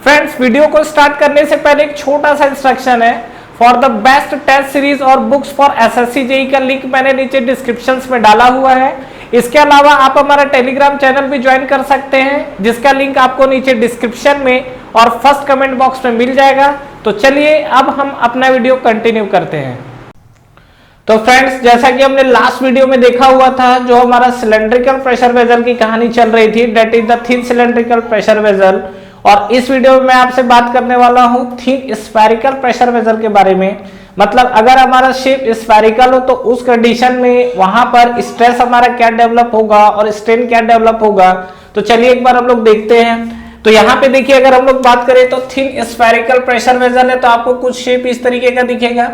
Friends, video को start करने से पहले एक छोटा सा इंस्ट्रक्शन है। For the best test series और बुक्स फॉर एसएससी जेईई का लिंक मैंने नीचे डिस्क्रिप्शन में डाला हुआ है। इसके अलावा आप हमारा टेलीग्राम चैनल भी ज्वाइन कर सकते हैं, जिसका लिंक आपको नीचे डिस्क्रिप्शन में और फर्स्ट कमेंट बॉक्स में मिल जाएगा। तो चलिए अब हम अपना वीडियो कंटिन्यू करते हैं। तो फ्रेंड्स, जैसा कि हमने लास्ट वीडियो में देखा हुआ था, जो हमारा सिलेंड्रिकल प्रेशर वेसल की कहानी चल रही थी, that is the thin cylindrical pressure vessel. और इस वीडियो में मैं आपसे बात करने वाला हूं थिन स्फेरिकल प्रेशर वेसल के बारे में। मतलब अगर हमारा शेप स्फेरिकल हो तो उस कंडीशन में वहां पर स्ट्रेस हमारा क्या डेवलप होगा और स्ट्रेन क्या डेवलप होगा। तो चलिए एक बार हम लोग देखते हैं। तो यहाँ पे देखिए, अगर हम लोग बात करें तो थिन स्फेरिकल प्रेशर वेसल है तो आपको कुछ शेप इस तरीके का दिखेगा।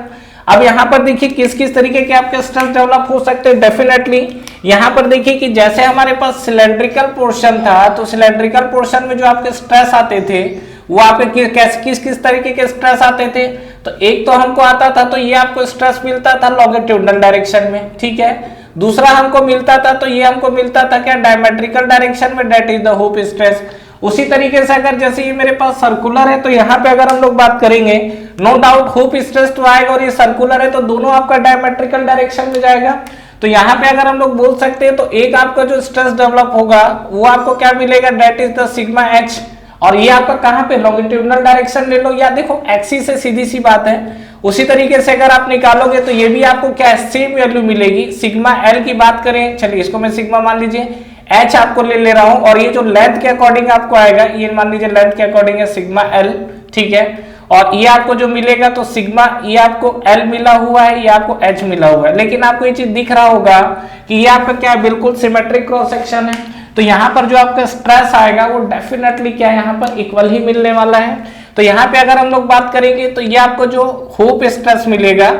अब यहाँ पर देखिए किस किस तरीके के आपके स्ट्रेस डेवलप हो सकते हैं। डेफिनेटली यहाँ पर देखिए कि जैसे हमारे पास सिलेंड्रिकल पोर्शन था, तो सिलेंड्रिकल पोर्शन में जो आपके स्ट्रेस आते थे वो आपके किस किस तरीके के स्ट्रेस आते थे। तो एक तो हमको आता था तो ये आपको स्ट्रेस मिलता था लॉन्गिट्यूडनल डायरेक्शन में, ठीक है। दूसरा हमको मिलता था तो ये हमको मिलता था क्या, डायमेट्रिकल डायरेक्शन में, that is the hoop stress. उसी तरीके से अगर जैसे ये मेरे पास सर्कुलर है तो यहाँ पे अगर हम लोग बात करेंगे, नो डाउट हूप स्ट्रेस तो आएगा, और ये सर्कुलर है तो दोनों आपका डायमेट्रिकल डायरेक्शन में जाएगा। तो यहाँ पे अगर हम लोग बोल सकते हैं तो एक आपका जो स्ट्रेस डेवलप होगा वो आपको क्या मिलेगा, that is the sigma H. और ये आपका कहाँ पे, लॉन्गिट्यूडनल डायरेक्शन ले लो, या देखो एक्सिस से सीधी सी बात है। उसी तरीके से अगर आप निकालोगे तो ये भी आपको क्या, सेम वैल्यू मिलेगी। सिग्मा एल की बात करें, चलिए इसको मैं सिग्मा मान लीजिए, एच आपको ले रहा हूं, और ये जो लेंथ के अकॉर्डिंग आपको आएगा, ये मान लीजिए लेंथ के अकॉर्डिंग है सिग्मा एल, ठीक है। और ये आपको जो मिलेगा तो सिग्मा, ये आपको एल मिला हुआ है, ये आपको एच मिला हुआ है। लेकिन आपको ये चीज दिख रहा होगा कि ये आपका क्या है, बिल्कुल सिमेट्रिक क्रॉस सेक्शन है। तो यहाँ पर जो आपका स्ट्रेस आएगा वो डेफिनेटली क्या है, यहाँ पर इक्वल ही मिलने वाला है। तो यहाँ पे अगर हम लोग बात करेंगे तो ये आपको जो होप स्ट्रेस मिलेगा,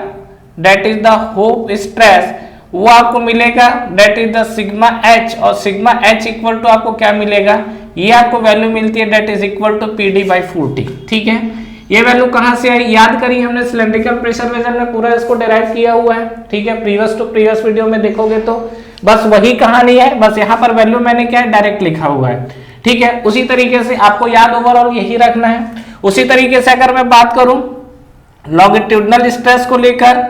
that is the hope stress, वो आपको मिलेगा that is the sigma H. और सिग्मा एच इक्वल टू आपको क्या मिलेगा, ये आपको वैल्यू मिलती है that is equal to PD/40, ठीक है। ये वैल्यू कहां से आई, याद करिए हमने सिलेंड्रिकल प्रेशर वेसल में पूरा इसको डिराइव किया हुआ है, ठीक है। प्रीवियस वीडियो में देखोगे तो बस वही कहानी है, बस यहाँ पर वैल्यू मैंने क्या है, डायरेक्ट लिखा हुआ है, ठीक है। उसी तरीके से आपको याद ओवरऑल यही रखना है। उसी तरीके से अगर मैं बात करूं लॉन्गिट्यूडनल स्ट्रेस को लेकर,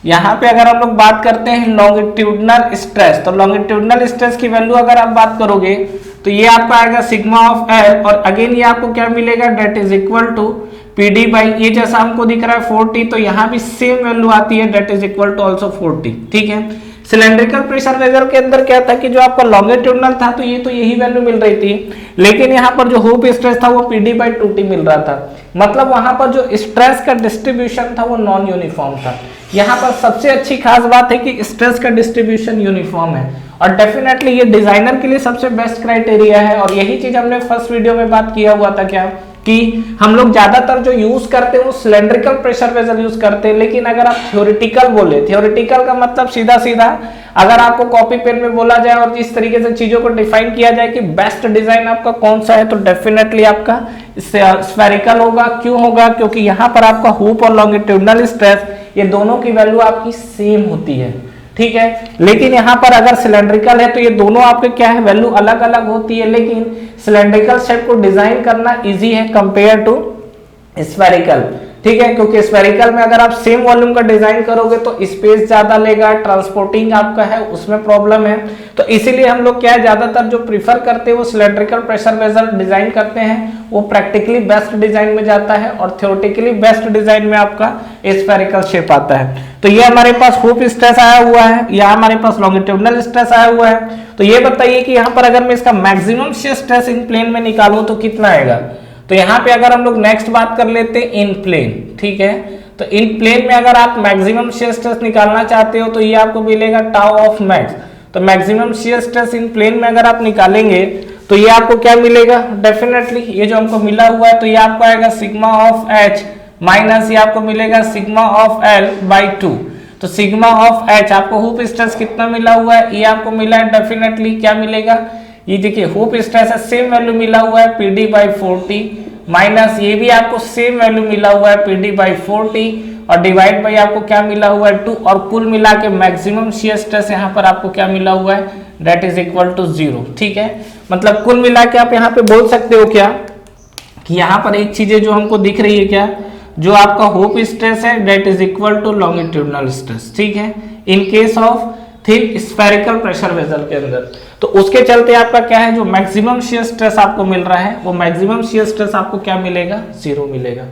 यहाँ पे अगर हम लोग बात करते हैं लॉन्गिट्यूडनल स्ट्रेस, तो लॉन्गिट्यूडनल स्ट्रेस की वैल्यू अगर आप बात करोगे तो ये आपका आएगा सिग्मा ऑफ एल, और अगेन ये आपको क्या मिलेगा, that is equal to PD by, ये जैसा हमको दिख रहा है 40, तो यहाँ भी सेम वैल्यू आती है, that is equal to also 40, ठीक है। सिलेंड्रिकल प्रेशर वेसल के अंदर क्या था कि जो आपका लॉन्गिट्यूडनल था तो ये तो यही वैल्यू मिल रही थी, लेकिन यहाँ पर जो हूप स्ट्रेस था वो PD/2T मिल रहा था। मतलब वहां पर जो स्ट्रेस का डिस्ट्रीब्यूशन था वो नॉन यूनिफॉर्म था। यहाँ पर सबसे अच्छी खास बात है कि स्ट्रेस का डिस्ट्रीब्यूशन यूनिफॉर्म है, और डेफिनेटली ये डिजाइनर के लिए सबसे बेस्ट क्राइटेरिया है। और यही चीज हमने फर्स्ट वीडियो में बात किया हुआ था क्या, कि हम लोग ज्यादातर जो यूज करते हैं वो सिलेंड्रिकल प्रेशर वेसल यूज करते हैं। लेकिन अगर आप थ्योरेटिकल बोले, थ्योरेटिकल का मतलब सीधा सीधा अगर आपको कॉपी पेन में बोला जाए और इस तरीके से चीजों को डिफाइन किया जाए कि बेस्ट डिजाइन आपका कौन सा है, तो डेफिनेटली आपका स्फेरिकल होगा। क्यों होगा, क्योंकि यहाँ पर आपका हूप और लॉन्गिट्यूडनल स्ट्रेस ये दोनों की वैल्यू आपकी सेम होती है, ठीक है। लेकिन यहाँ पर अगर सिलेंड्रिकल है तो ये दोनों आपके क्या है, वैल्यू अलग अलग होती है। लेकिन सिलेंड्रिकल शेप को डिजाइन करना इजी है कंपेयर टू स्फेरिकल, ठीक है। क्योंकि स्फेरिकल में अगर आप सेम वॉल्यूम का डिजाइन करोगे तो स्पेस ज्यादा लेगा, ट्रांसपोर्टिंग आपका है उसमें प्रॉब्लम है। तो इसीलिए हम लोग क्या है, ज्यादातर जो प्रीफर करते हैं वो सिलेंड्रिकल प्रेशर वेसल डिजाइन करते हैं, वो प्रैक्टिकली बेस्ट डिजाइन में जाता है, और थ्योरेटिकली बेस्ट डिजाइन में आपका स्फेरिकल शेप आता है। तो ये हमारे पास हूप स्ट्रेस आया हुआ है, यहाँ हमारे पास लॉन्गिट्यूडनल स्ट्रेस आया हुआ है। तो ये बताइए कि यहाँ पर अगर मैं इसका maximum shear stress in plane में निकालूं तो कितना आएगा। तो यहाँ पे अगर हम लोग नेक्स्ट बात कर लेते हैं इन प्लेन, ठीक है। तो इन प्लेन में अगर आप मैक्सिमम शियर स्ट्रेस निकालना चाहते हो तो ये आपको मिलेगा टाउ ऑफ मैक्स। तो maximum shear stress in plane में अगर आप निकालेंगे तो ये आपको क्या मिलेगा, डेफिनेटली ये जो हमको मिला हुआ है तो ये आपको आएगा सिग्मा ऑफ एच माइनस ये आपको मिलेगा सिग्मा ऑफ एल बाई 2। तो सिग्मा ऑफ एच आपको हूप स्ट्रेस कितना मिला हुआ है, ये आपको मिला है, डेफिनेटली क्या मिलेगा, ये देखिए हूप स्ट्रेस है, सेम वैल्यू मिला हुआ है PD/40, माइनस ये भी आपको सेम वैल्यू मिला हुआ है PD/40, और डिवाइड बाई आपको क्या मिला हुआ है 2, और कुल मिला के मैक्सिमम शियर स्ट्रेस यहाँ पर आपको क्या मिला हुआ है, दैट इज इक्वल टू 0, ठीक है। मतलब कुल मिला के आप यहाँ पे बोल सकते हो क्या यहाँ पर एक चीजें जो हमको दिख रही है क्या, जो आपका होप स्ट्रेस है that is equal to longitudinal stress, ठीक है, in case of thick spherical pressure vessel के अंदर। तो उसके चलते आपका क्या है, जो मैक्सिमम शियर स्ट्रेस आपको मिल रहा है वो मैक्सिमम शियर स्ट्रेस आपको क्या मिलेगा, 0 मिलेगा।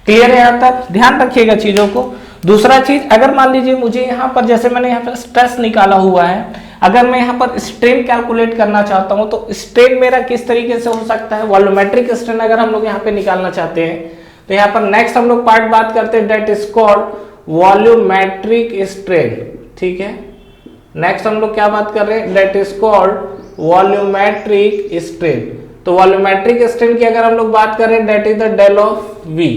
क्लियर है यहाँ तक, ध्यान रखिएगा चीजों को। दूसरा चीज, अगर मान लीजिए मुझे यहाँ पर जैसे मैंने यहाँ पर स्ट्रेस निकाला हुआ है, अगर मैं यहाँ पर स्ट्रेन कैलकुलेट करना चाहता हूँ तो स्ट्रेन मेरा किस तरीके से हो सकता है, वॉल्यूमेट्रिक स्ट्रेन अगर हम लोग यहाँ पे निकालना चाहते हैं तो यहाँ पर नेक्स्ट हम लोग पार्ट बात करते हैं that is called volumetric strain, ठीक है। नेक्स्ट हम लोग क्या बात कर रहे हैं, that is called volumetric strain. तो वॉल्यूमेट्रिक स्ट्रेन की अगर हम लोग बात करें that is the del of V,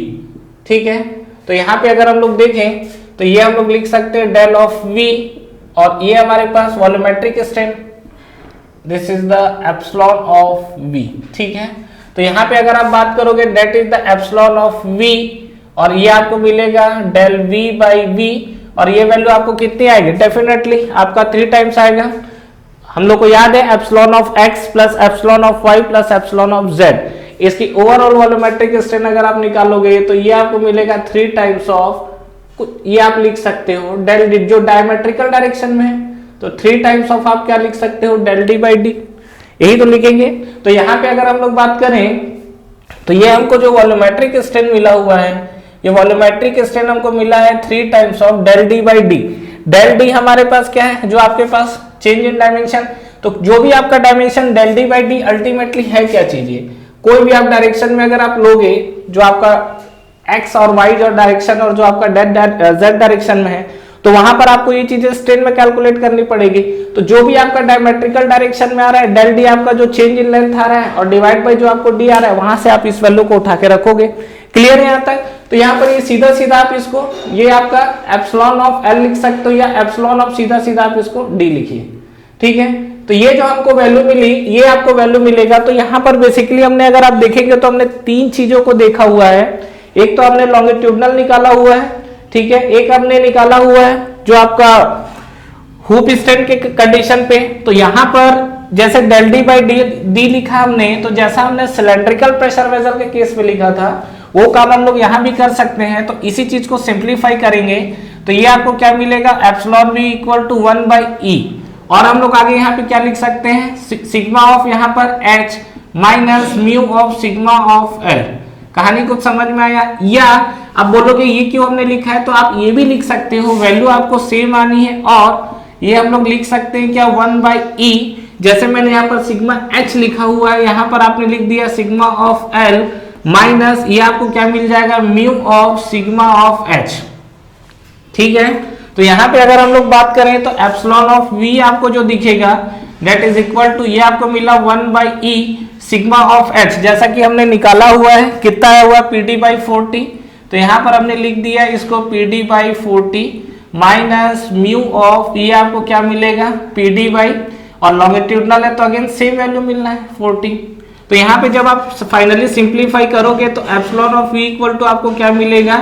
ठीक है। तो यहाँ पे अगर हम लोग देखें तो ये हम लोग लिख सकते हैं डेल ऑफ वी, और ये हमारे पास volumetric strain, this is the epsilon of V, ठीक है। तो यहाँ पे अगर आप बात करोगे that is the epsilon of V, और ये आपको मिलेगा डेल वी बाई वी, और ये वैल्यू आपको कितनी आएगी, डेफिनेटली आपका 3 टाइम्स आएगा। हम लोग को याद है epsilon of X plus epsilon of Y plus epsilon of Z, इसकी ओवरऑल वॉल्यूमेट्रिक स्ट्रेन अगर आप निकालोगे तो ये आपको मिलेगा 3 टाइम्स ऑफ, ये आप लिख सकते हो डेल डी, जो डायमेट्रिकल डायरेक्शन में है तो 3 टाइम्स ऑफ आप क्या लिख सकते हो, डेल डी बाई डी, यही तो लिखेंगे। तो यहाँ पे अगर हम लोग बात करें तो ये हमको जो वॉल्यूमेट्रिक स्ट्रेन मिला हुआ है, ये वॉल्यूमेट्रिक स्ट्रेन हमको मिला है 3 times of del D by D. Del D हमारे पास क्या है, जो आपके पास चेंज इन डायमेंशन, तो जो भी आपका dimension del D by D ultimately है क्या चीज, ये कोई भी आप डायरेक्शन में अगर आप लोगे, जो आपका एक्स और वाई जो डायरेक्शन और जो आपका जेड डायरेक्शन में है, तो वहां पर आपको ये चीजें स्ट्रेन में कैलकुलेट करनी पड़ेगी। तो जो भी आपका डायमेट्रिकल डायरेक्शन में आ रहा है, डेल डी आपका जो चेंज इन लेंथ आ रहा है और डिवाइड बाय जो आपको डी आ रहा है, वहां से आप इस वैल्यू को उठा के रखोगे। क्लियर है यहाँ तक। तो यहाँ पर ये सीधा सीधा आप इसको, ये आपका एप्सिलॉन ऑफ एल लिख सकते हो, या एप्सिलॉन ऑफ सीधा सीधा आप इसको डी लिखिए, ठीक है। तो ये जो हमको वैल्यू मिली, ये आपको वैल्यू मिलेगा। तो यहाँ पर बेसिकली हमने, अगर आप देखेंगे तो हमने 3 चीजों को देखा हुआ है। एक तो हमने लॉन्गिट्यूडनल निकाला हुआ है, ठीक है, एक हमने निकाला हुआ है जो आपका हुप स्ट्रेन के कंडीशन पे। तो यहाँ पर जैसे डेल डी बाई डी लिखा हमने, तो जैसा हमने सिलेंड्रिकल प्रेशर वेसल के केस में लिखा था वो काम हम लोग यहाँ भी कर सकते हैं। तो इसी चीज को सिंप्लीफाई करेंगे तो ये आपको क्या मिलेगा, epsilon V equal to 1 by E, और हम लोग आगे यहाँ पे क्या लिख सकते हैं, सिग्मा ऑफ यहाँ पर H minus mu of sigma of L. कहानी कुछ समझ में आया? या अब बोलोगे ये क्यों हमने लिखा है, तो आप ये भी लिख सकते हो, वैल्यू आपको सेम आनी है, और ये हम लोग लिख सकते हैं क्या, 1 बाई ई। जैसे मैंने यहाँ पर सिग्मा एच लिखा हुआ है, यहाँ पर आपने लिख दिया सिग्मा ऑफ एल माइनस ये आपको क्या मिल जाएगा, mu of sigma of H, ठीक है। तो यहाँ पे अगर हम लोग बात करें तो एप्सिलॉन ऑफ वी आपको जो दिखेगा दैट इज इक्वल टू, ये आपको मिला 1 by E sigma of H, जैसा कि हमने निकाला हुआ है, कितना आया हुआ, पीडी बाई 40। तो यहाँ पर हमने लिख दिया इसको PD by 40 minus mu of, ये आपको क्या मिलेगा, पीडी बाई, और लॉन्गिट्यूडनल है तो अगेन सेम वैल्यू मिलना है 40। तो यहाँ पे जब आप फाइनली सिंप्लीफाई करोगे तो epsilon of V equal to आपको क्या मिलेगा,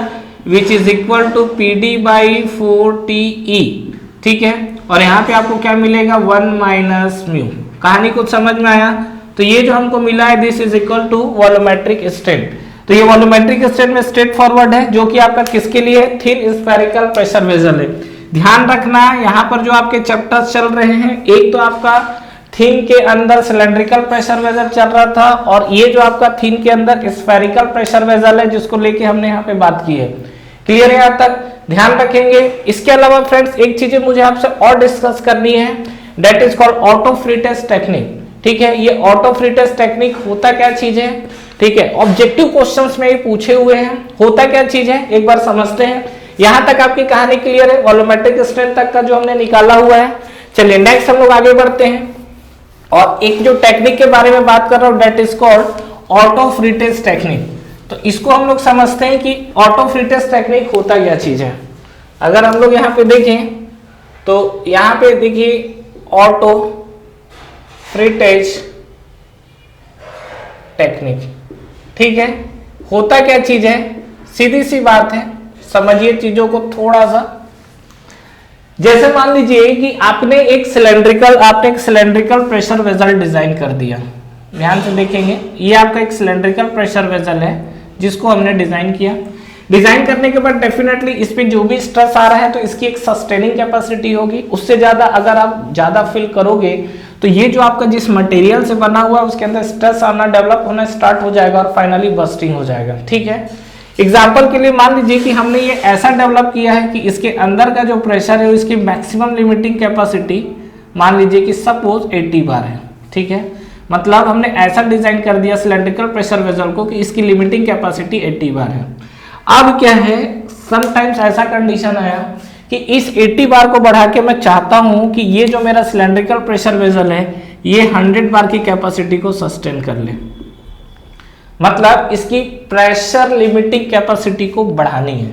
which is equal to PD by 40 E, ठीक है। और यहाँ पे आपको क्या मिलेगा, 1 माइनस म्यू। कहानी कुछ समझ में आया? तो ये जो हमको मिला है this is equal to volumetric strain. तो ये वॉल्यूमेट्रिक स्ट्रेन में स्ट्रेट फॉरवर्ड है, जो कि आपका किसके लिए, थिन स्फेरिकल प्रेशर वेसल है। ध्यान रखना यहाँ पर जो आपके चैप्टर्स चल रहे हैं, एक तो आपका थिन के अंदर सिलेंड्रिकल प्रेशर वेसल चल रहा था, और ये जो आपका थिन के अंदर स्फेरिकल प्रेशर वेसल है जिसको लेके हमने यहाँ पे बात की है। क्लियर है यहाँ तक? ध्यान रखेंगे। इसके अलावा फ्रेंड्स एक चीज मुझे आपसे और डिस्कस करनी है, that is called autofrettage technique, ठीक है। ये ऑटो फ्री टेस्ट टेक्निक होता क्या चीज है, ठीक है, ऑब्जेक्टिव क्वेश्चंस में ये पूछे हुए हैं, होता क्या चीज है एक बार समझते हैं। यहां तक आपकी कहानी क्लियर है, वॉल्यूमेट्रिक स्ट्रेन तक का जो हमने निकाला हुआ है। चलिए नेक्स्ट हम लोग आगे बढ़ते हैं, और एक जो टेक्निक के बारे में बात कर रहा हूं that is called autofrettage technique. तो इसको हम लोग समझते हैं कि ऑटो फ्री टेस्ट टेक्निक होता क्या चीज है। अगर हम लोग यहाँ पे देखें तो यहाँ पे देखिए ऑटो फ्री टेस्ट टेक्निक, ठीक है, होता क्या चीज है, सीधी सी बात है, समझिए चीजों को थोड़ा सा। जैसे मान लीजिए कि आपने एक सिलेंड्रिकल प्रेशर वेसल डिजाइन कर दिया, ध्यान से देखेंगे, ये आपका एक सिलेंड्रिकल प्रेशर वेसल है जिसको हमने डिजाइन किया। डिजाइन करने के बाद डेफिनेटली इस पे जो भी स्ट्रेस आ रहा है तो इसकी एक सस्टेनिंग कैपेसिटी होगी। उससे ज्यादा अगर आप ज्यादा फिल करोगे तो ये जो आपका जिस मटेरियल से बना हुआ है उसके अंदर स्ट्रेस आना, डेवलप होना स्टार्ट हो जाएगा और फाइनली बस्टिंग हो जाएगा। ठीक है, एग्जाम्पल के लिए मान लीजिए कि हमने ये ऐसा डेवलप किया है कि इसके अंदर का जो प्रेशर है इसकी मैक्सिमम लिमिटिंग कैपेसिटी मान लीजिए कि सपोज 80 बार है। ठीक है, मतलब हमने ऐसा डिजाइन कर दिया सिलेंड्रिकल प्रेशर वेसल को कि इसकी लिमिटिंग कैपेसिटी 80 बार है। अब क्या है, समटाइम्स ऐसा कंडीशन आया कि इस 80 बार को बढ़ा के मैं चाहता हूं कि ये जो मेरा सिलेंड्रिकल प्रेशर वेसल है ये 100 बार की कैपेसिटी को सस्टेन कर ले, मतलब इसकी प्रेशर लिमिटिंग कैपेसिटी को बढ़ानी है।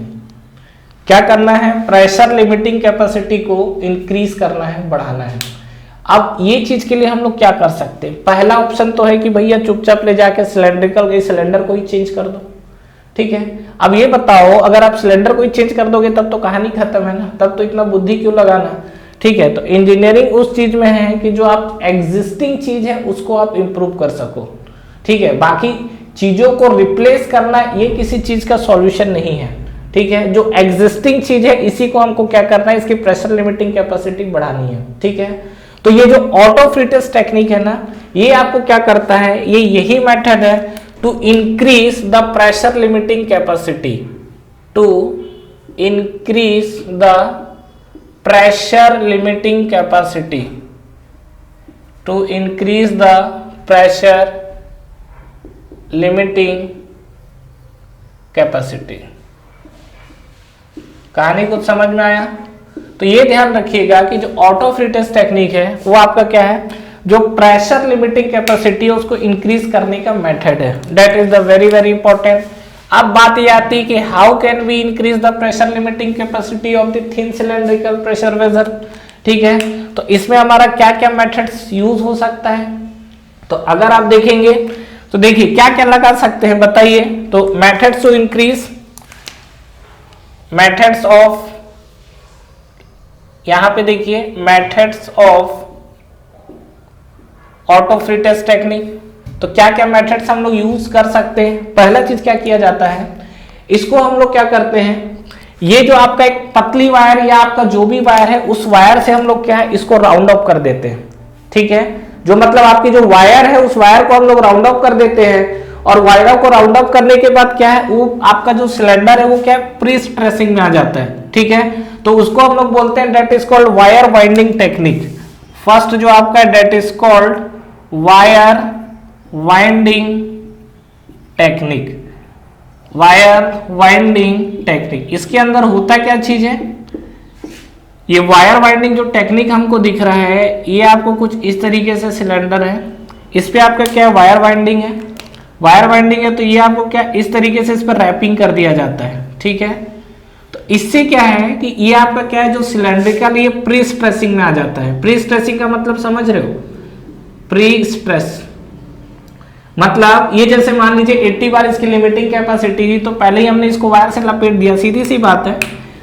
क्या करना है, प्रेशर लिमिटिंग कैपेसिटी को इंक्रीज करना है, बढ़ाना है। अब ये चीज के लिए हम लोग क्या कर सकते हैं, पहला ऑप्शन तो है कि भैया चुपचाप ले जाके सिलेंड्रिकल के सिलेंडर को ही चेंज कर दो। ठीक है, अब ये बताओ अगर आप सिलेंडर को ही चेंज कर दोगे तब तो कहानी खत्म है ना, तब तो इतना बुद्धि क्यों लगाना। ठीक है, तो इंजीनियरिंग उस चीज में है कि जो आप एग्जिस्टिंग चीज है उसको आप इंप्रूव कर सको। ठीक है, बाकी चीजों को रिप्लेस करना ये किसी चीज का सॉल्यूशन नहीं है। ठीक है, जो एग्जिस्टिंग चीज है इसी को हमको क्या करना है, इसकी प्रेशर लिमिटिंग कैपेसिटी बढ़ानी है। ठीक है, तो ये जो ऑटो फ्रीटेस टेक्निक है ना, ये आपको क्या करता है, ये यही मेथड है to increase the pressure limiting capacity, to increase the pressure limiting capacity, to increase the pressure limiting capacity. कहानी कुछ समझ में आया? तो ये ध्यान रखिएगा कि जो ऑटो फ्रीटेस टेक्निक है वो आपका क्या है, जो प्रेशर लिमिटिंग कैपेसिटी है उसको इंक्रीज करने का मेथड है। That is the very very important. अब बात ये आती है कि how can we increase the pressure limiting capacity of the thin cylindrical pressure vessel. ठीक है, तो इसमें हमारा क्या क्या मेथड्स यूज हो सकता है, तो अगर आप देखेंगे तो देखिए क्या क्या लगा सकते हैं बताइए। तो methods to increase, methods of, यहां पे देखिए methods of autofrettage technique. तो क्या क्या मेथड्स हम लोग यूज कर सकते हैं। पहला चीज क्या किया जाता है, इसको हम लोग क्या करते हैं, ये जो आपका एक पतली वायर या आपका जो भी वायर है उस वायर से हम लोग क्या है इसको राउंड ऑफ कर देते हैं। ठीक है, जो मतलब आपकी जो वायर है उस वायर को हम लोग राउंड ऑफ कर देते हैं, और वायरों को राउंड ऑफ करने के बाद क्या है, वो आपका जो सिलेंडर है वो क्या है प्री स्ट्रेसिंग में आ जाता है। ठीक है, तो उसको हम लोग बोलते हैं that is called wire winding technique. First जो आपका that is called wire winding technique, wire winding technique. इसके अंदर होता क्या चीज है, ये वायर वाइंडिंग जो टेक्निक हमको दिख रहा है ये आपको कुछ इस तरीके से सिलेंडर है, इस पे आपका क्या है वायर वाइंडिंग है, वायर वाइंडिंग है तो ये आपको क्या इस तरीके से इस पर रैपिंग कर दिया जाता है। ठीक है, तो इससे क्या है कि ये आपका क्या है जो सिलेंड्रिकल ये प्री स्ट्रेसिंग में आ जाता है। प्री स्ट्रेसिंग का मतलब समझ रहे हो, प्री स्ट्रेस मतलब ये जैसे मान लीजिए 80 बार इसकी लिमिटिंग कैपेसिटी थी तो पहले ही हमने इसको वायर से लपेट दिया, सीधी सी बात है।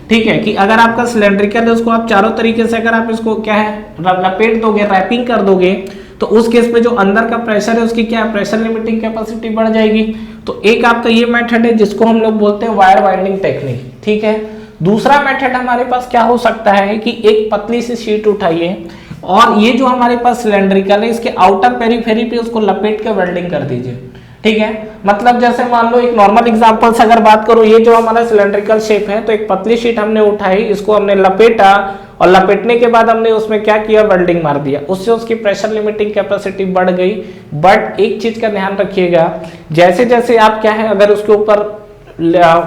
ठीक है, कि अगर आपका सिलेंड्रिकल है उसको आप चारों तरीके से अगर आप इसको क्या है लपेट दोगे, रैपिंग कर दोगे, तो उस केस में जो अंदर का प्रेशर है उसकी क्या है प्रेशर लिमिटिंग कैपेसिटी बढ़ जाएगी। तो एक आपका ये मेथड है जिसको हम लोग बोलते हैं वायर वाइंडिंग टेक्निक। ठीक है, दूसरा मेथड हमारे पास क्या हो सकता है कि एक पतली सी शीट उठाइए और ये जो हमारे पास सिलेंड्रिकल है इसके आउटर पेरीफेरी पे उसको लपेट के वेल्डिंग कर दीजिए। ठीक है, मतलब जैसे मान लो एक नॉर्मल एग्जांपल से अगर बात करूं, ये जो हमारा सिलेंड्रिकल शेप है तो एक पतली शीट हमने उठाई, इसको हमने लपेटा और लपेटने के बाद हमने उसमें क्या किया वेल्डिंग मार दिया, उससे उसकी प्रेशर लिमिटिंग कैपेसिटी बढ़ गई। बट एक चीज का ध्यान रखिएगा, जैसे जैसे आप क्या है अगर उसके ऊपर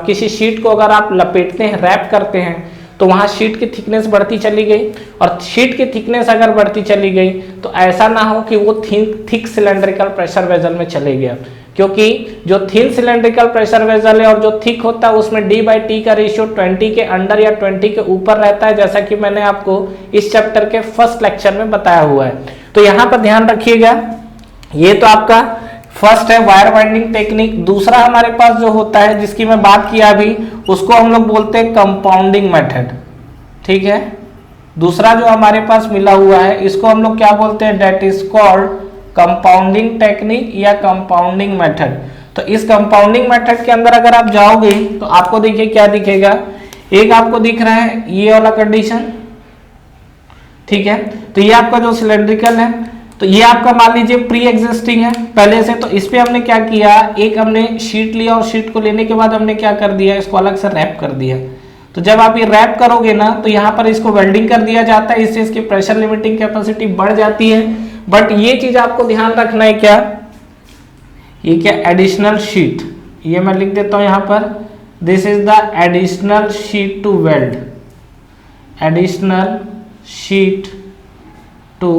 किसी शीट को अगर आप लपेटते हैं, रैप करते हैं, तो वहां शीट की थिकनेस बढ़ती चली गई, और शीट की थिकनेस अगर बढ़ती चली गई तो ऐसा ना हो कि वो थिक सिलेंड्रिकल प्रेशर वेसल में चले गया, क्योंकि जो थिन सिलेंड्रिकल प्रेशर वेसल है और जो थिक होता है उसमें D/T का रेशियो 20 के अंडर या 20 के ऊपर रहता है, जैसा कि मैंने आपको इस चैप्टर के फर्स्ट लेक्चर में बताया हुआ है। तो यहाँ पर ध्यान रखिएगा, ये तो आपका फर्स्ट है वायर वाइंडिंग टेक्निक। दूसरा हमारे पास जो होता है जिसकी मैं बात किया अभी, उसको हम लोग बोलते हैं कंपाउंडिंग मेथड। ठीक है, दूसरा जो हमारे पास मिला हुआ है इसको हम लोग क्या बोलते हैं, that is called compounding technique या कंपाउंडिंग मेथड। तो इस कंपाउंडिंग मेथड के अंदर अगर आप जाओगे तो आपको देखिए क्या दिखेगा, एक आपको दिख रहा है ये वाला कंडीशन, ठीक है। तो ये आपका जो सिलेंड्रिकल है, तो ये आपका मान लीजिए प्री एग्जिस्टिंग है पहले से। तो इस पे हमने क्या किया, एक हमने शीट लिया और शीट को लेने के बाद हमने क्या कर दिया, इसको अलग से रैप कर दिया। तो जब आप ये रैप करोगे ना तो यहाँ पर इसको वेल्डिंग कर दिया जाता है, इससे इसकी प्रेशर लिमिटिंग कैपेसिटी बढ़ जाती है। बट ये चीज आपको ध्यान रखना है, क्या ये क्या एडिशनल शीट, ये मैं लिख देता हूं यहां पर, this is the additional sheet to weld, additional sheet to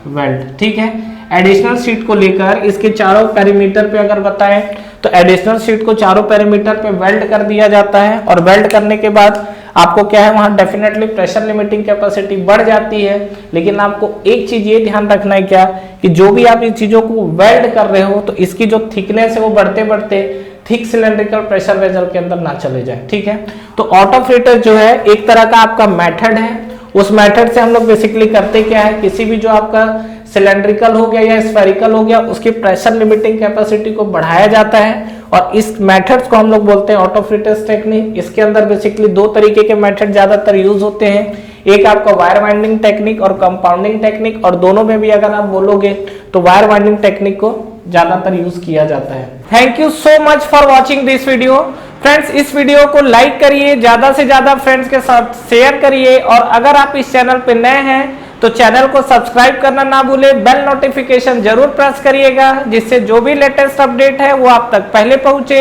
weld, ठीक है। एडिशनल शीट को लेकर इसके चारों पेरीमीटर पे अगर बताएं तो एडिशनल शीट को चारों पेरीमीटर पे वेल्ड कर दिया जाता है, और वेल्ड करने के बाद आपको क्या है, वहां डेफिनेटली प्रेशर लिमिटिंग कैपेसिटी बढ़ जाती है। लेकिन आपको एक चीज ये ध्यान रखना है क्या, कि जो भी आप इन चीजों को वेल्ड कर रहे हो तो इसकी जो थिकनेस है वो बढ़ते बढ़ते थिक सिलेंड्रिकल प्रेशर वेसल के अंदर ना चले जाए, ठीक है। तो ऑटोफ्रेटर जो है एक तरह का आपका मेथड है, उस मेथड से हम लोग बेसिकली करते क्या है, किसी भी जो आपका सिलेंड्रिकल हो गया या स्फेरिकल हो गया उसकी प्रेशर लिमिटिंग कैपेसिटी को बढ़ाया जाता है, और इस मेथड्स को हम लोग बोलते हैं ऑटोफ्रेटर्स टेक्निक। इसके अंदर बेसिकली दो तरीके के मेथड ज्यादातर यूज होते हैं, एक आपका वायर वाइंडिंग टेक्निक और कंपाउंडिंग टेक्निक, और दोनों में भी अगर आप बोलोगे तो वायर वाइंडिंग टेक्निक को ज्यादातर यूज किया जाता है। Thank you so much for watching this video. Friends इस वीडियो को लाइक करिए, ज्यादा से ज्यादा फ्रेंड्स के साथ शेयर करिए, और अगर आप इस चैनल पे नए हैं तो चैनल को सब्सक्राइब करना ना भूलें, बेल नोटिफिकेशन जरूर प्रेस करिएगा, जिससे जो भी लेटेस्ट अपडेट है वो आप तक पहले पहुंचे।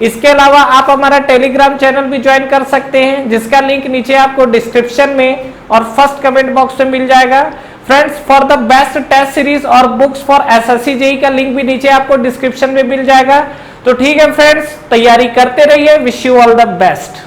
इसके अलावा आप हमारा टेलीग्राम चैनल भी ज्वाइन कर सकते हैं, जिसका लिंक नीचे आपको डिस्क्रिप्शन में और फर्स्ट कमेंट बॉक्स में मिल जाएगा। Friends for the best test series और बुक्स फॉर एसएससी जेईई का लिंक भी नीचे आपको डिस्क्रिप्शन में मिल जाएगा। तो ठीक है फ्रेंड्स, तैयारी करते रहिए, wish you all the best.